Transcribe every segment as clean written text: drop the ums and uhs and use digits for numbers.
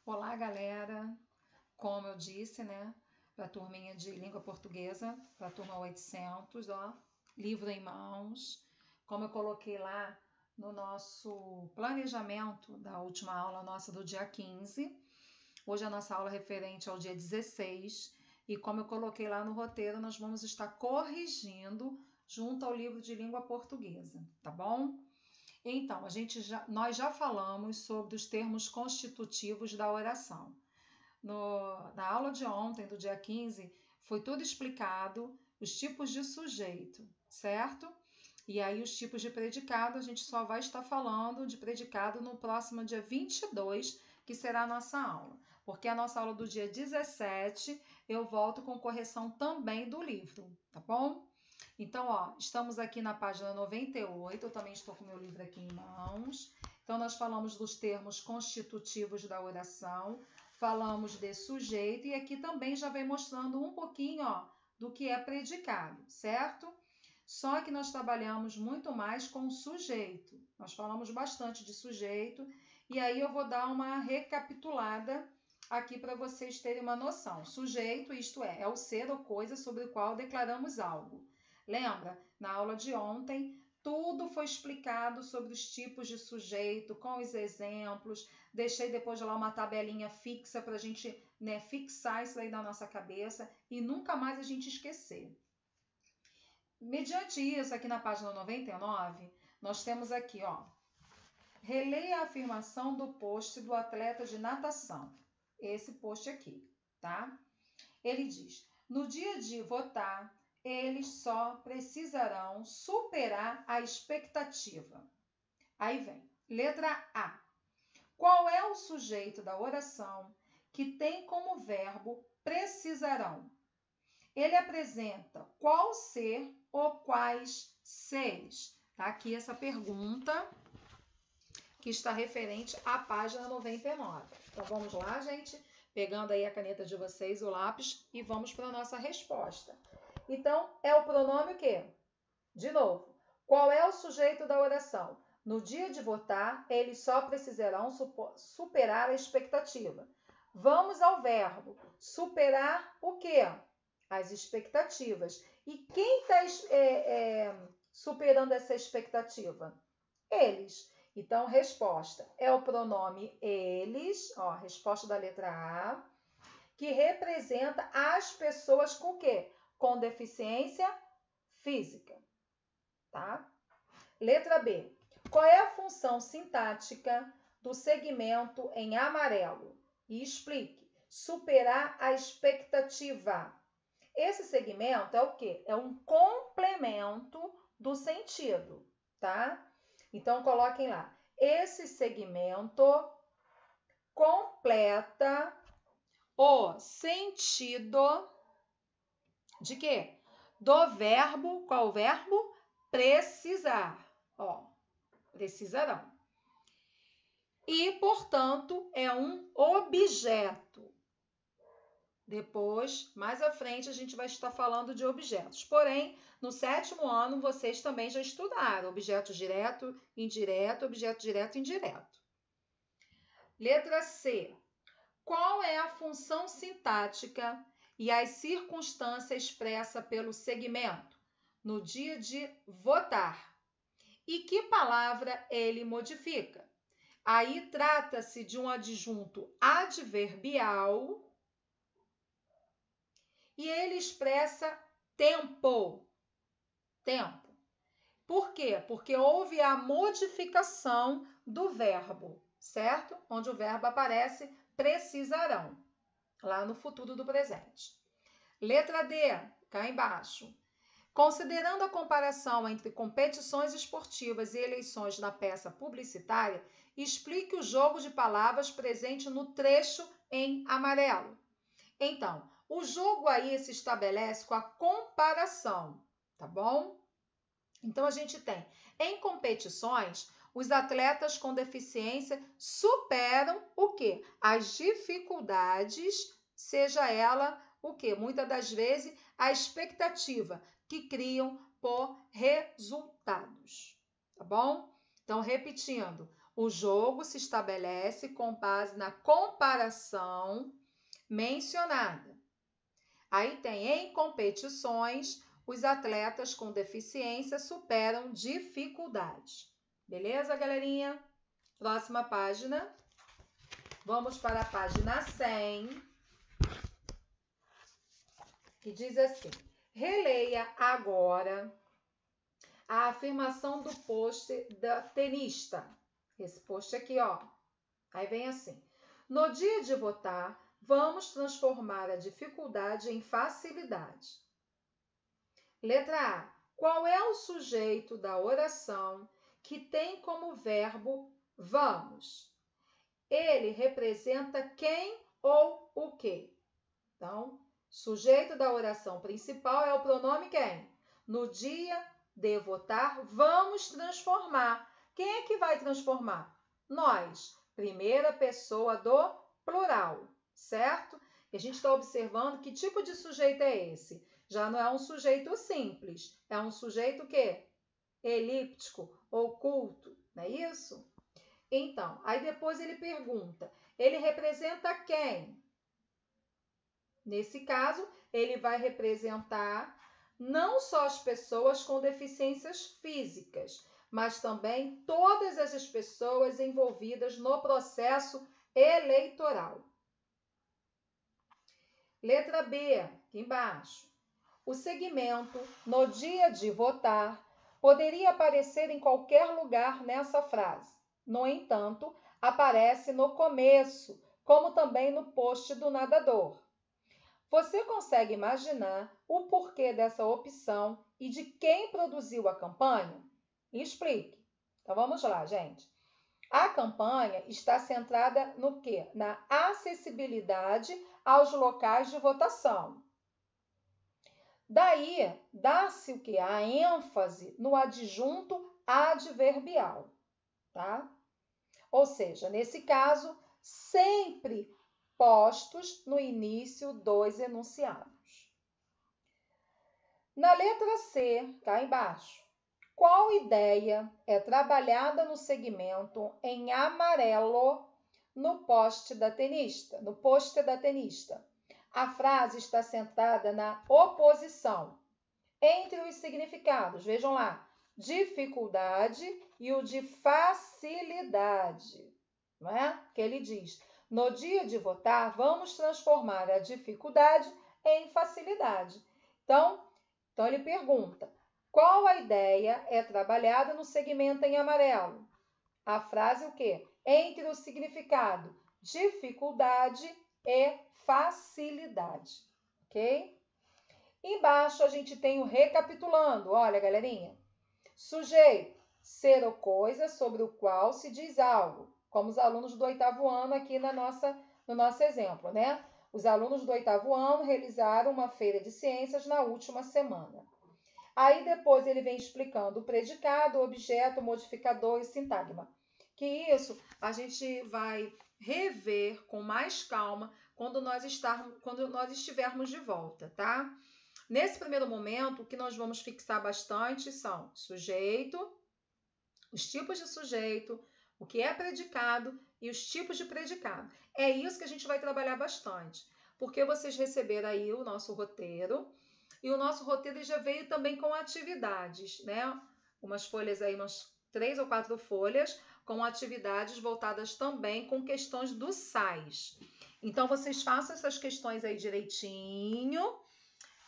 Olá, galera! Como eu disse, né, para a turminha de língua portuguesa, para a turma 800, ó, livro em mãos. Como eu coloquei lá no nosso planejamento da última aula nossa do dia 15, hoje a nossa aula é referente ao dia 16, e como eu coloquei lá no roteiro, nós vamos estar corrigindo junto ao livro de língua portuguesa, tá bom? Então, nós já falamos sobre os termos constitutivos da oração. Na aula de ontem, do dia 15, foi tudo explicado, os tipos de sujeito, certo? E aí os tipos de predicado, a gente só vai estar falando de predicado no próximo dia 22, que será a nossa aula. Porque a nossa aula do dia 17, eu volto com correção também do livro, tá bom? Então, ó, estamos aqui na página 98, eu também estou com meu livro aqui em mãos. Então, nós falamos dos termos constitutivos da oração, falamos de sujeito e aqui também já vem mostrando um pouquinho, ó, do que é predicado, certo? Só que nós trabalhamos muito mais com sujeito. Nós falamos bastante de sujeito e aí eu vou dar uma recapitulada aqui para vocês terem uma noção. Sujeito, isto é o ser ou coisa sobre o qual declaramos algo. Lembra? Na aula de ontem, tudo foi explicado sobre os tipos de sujeito, com os exemplos. Deixei depois lá uma tabelinha fixa para a gente, né, fixar isso aí na nossa cabeça e nunca mais a gente esquecer. Mediante isso, aqui na página 99, nós temos aqui, ó, releia a afirmação do post do atleta de natação. Esse post aqui, tá? Ele diz: no dia de votar, eles só precisarão superar a expectativa. Aí vem, letra A. Qual é o sujeito da oração que tem como verbo precisarão? Ele apresenta qual ser ou quais seres? Tá aqui essa pergunta que está referente à página 99. Então vamos lá, gente, pegando aí a caneta de vocês, o lápis, e vamos para a nossa resposta. Então, é o pronome o quê? De novo, qual é o sujeito da oração? No dia de votar, eles só precisarão superar a expectativa. Vamos ao verbo. Superar o quê? As expectativas. E quem está superando essa expectativa? Eles. Então, resposta é o pronome eles, ó, resposta da letra A, que representa as pessoas com o quê? Com deficiência física, tá? Letra B. Qual é a função sintática do segmento em amarelo? E explique. Superar a expectativa. Esse segmento é o quê? É um complemento do sentido, tá? Então, coloquem lá. Esse segmento completa o sentido de quê? Do verbo, qual o verbo? Precisar. Ó, precisarão. E, portanto, é um objeto. Depois, mais à frente, a gente vai estar falando de objetos. Porém, no 7º ano, vocês também já estudaram objeto direto, indireto, objeto direto e indireto. Letra C. Qual é a função sintática e as circunstâncias expressa pelo segmento no dia de votar? E que palavra ele modifica? Aí trata-se de um adjunto adverbial e ele expressa tempo. Tempo. Por quê? Porque houve a modificação do verbo, certo? Onde o verbo aparece precisarão, lá no futuro do presente. Letra D, cá embaixo. Considerando a comparação entre competições esportivas e eleições na peça publicitária, explique o jogo de palavras presente no trecho em amarelo. Então, o jogo aí se estabelece com a comparação, tá bom? Então, a gente tem, em competições, os atletas com deficiência superam o quê? As dificuldades, seja ela o quê? Muitas das vezes, a expectativa que criam por resultados, tá bom? Então, repetindo, O jogo se estabelece com base na comparação mencionada. Aí tem, em competições, os atletas com deficiência superam dificuldades. Beleza, galerinha? Próxima página. Vamos para a página 100, que diz assim: releia agora a afirmação do post da tenista. Esse post aqui, ó. Aí vem assim: no dia de votar, vamos transformar a dificuldade em facilidade. Letra A. Qual é o sujeito da oração que tem como verbo vamos? Ele representa quem ou o quê? Então, sujeito da oração principal é o pronome quem? No dia de votar, vamos transformar. Quem é que vai transformar? Nós. Primeira pessoa do plural, certo? E a gente está observando que tipo de sujeito é esse? Já não é um sujeito simples, é um sujeito quê? Elíptico, oculto, não é isso? Então, aí depois ele pergunta, ele representa quem? Nesse caso, ele vai representar não só as pessoas com deficiências físicas, mas também todas essas pessoas envolvidas no processo eleitoral. Letra B, aqui embaixo. O segmento no dia de votar poderia aparecer em qualquer lugar nessa frase. No entanto, aparece no começo, como também no post do nadador. Você consegue imaginar o porquê dessa opção e de quem produziu a campanha? Explique. Então vamos lá, gente. A campanha está centrada no quê? Na acessibilidade aos locais de votação. Daí, dá-se o quê? A ênfase no adjunto adverbial, tá? Ou seja, nesse caso, sempre postos no início dos enunciados. Na letra C, cá embaixo, qual ideia é trabalhada no segmento em amarelo no post da tenista? A frase está centrada na oposição entre os significados. Vejam lá, dificuldade e o de facilidade, não é? Que ele diz: no dia de votar, vamos transformar a dificuldade em facilidade. Então ele pergunta: qual a ideia é trabalhada no segmento em amarelo? A frase o quê? Entre o significado dificuldade e facilidade, ok? Embaixo a gente tem o recapitulando. Olha, galerinha. Sujeito, ser ou coisa sobre o qual se diz algo, como os alunos do 8º ano aqui no nosso exemplo, né? Os alunos do 8º ano realizaram uma feira de ciências na última semana. Aí depois ele vem explicando o predicado, o objeto, o modificador e sintagma. Que isso a gente vai rever com mais calma quando nós estivermos de volta, tá? Nesse primeiro momento, o que nós vamos fixar bastante são sujeito, os tipos de sujeito, o que é predicado e os tipos de predicado. É isso que a gente vai trabalhar bastante, porque vocês receberam aí o nosso roteiro, e o nosso roteiro já veio também com atividades, né? Umas folhas aí, umas 3 ou 4 folhas, com atividades voltadas também com questões do SAIS. Então, vocês façam essas questões aí direitinho,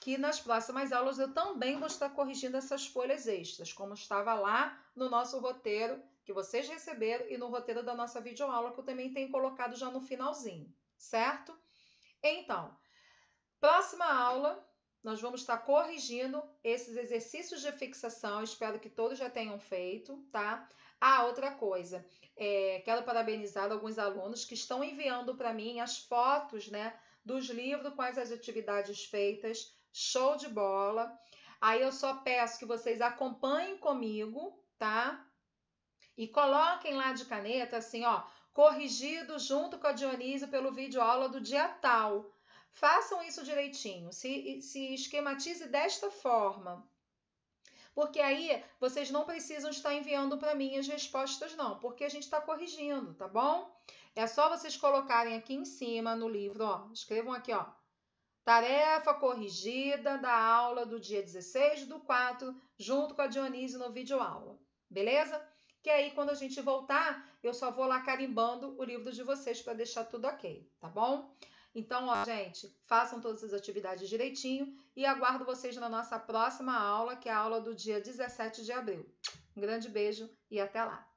que nas próximas aulas eu também vou estar corrigindo essas folhas extras, como estava lá no nosso roteiro que vocês receberam e no roteiro da nossa videoaula, que eu também tenho colocado já no finalzinho, certo? Então, próxima aula, nós vamos estar corrigindo esses exercícios de fixação, espero que todos já tenham feito, tá? Outra coisa, quero parabenizar alguns alunos que estão enviando para mim as fotos, né, dos livros com as atividades feitas. Show de bola. Aí eu só peço que vocês acompanhem comigo, tá? E coloquem lá de caneta assim, ó, corrigido junto com a Dionísio pelo vídeo aula do dia tal. Façam isso direitinho, se esquematize desta forma. Porque aí vocês não precisam estar enviando para mim as respostas não, porque a gente está corrigindo, tá bom? É só vocês colocarem aqui em cima no livro, ó, escrevam aqui, ó, tarefa corrigida da aula do dia 16/4, junto com a Dionísio no vídeo aula, beleza? Que aí quando a gente voltar, eu só vou lá carimbando o livro de vocês para deixar tudo ok, tá bom? Então, ó, gente, façam todas as atividades direitinho e aguardo vocês na nossa próxima aula, que é a aula do dia 17 de abril. Um grande beijo e até lá!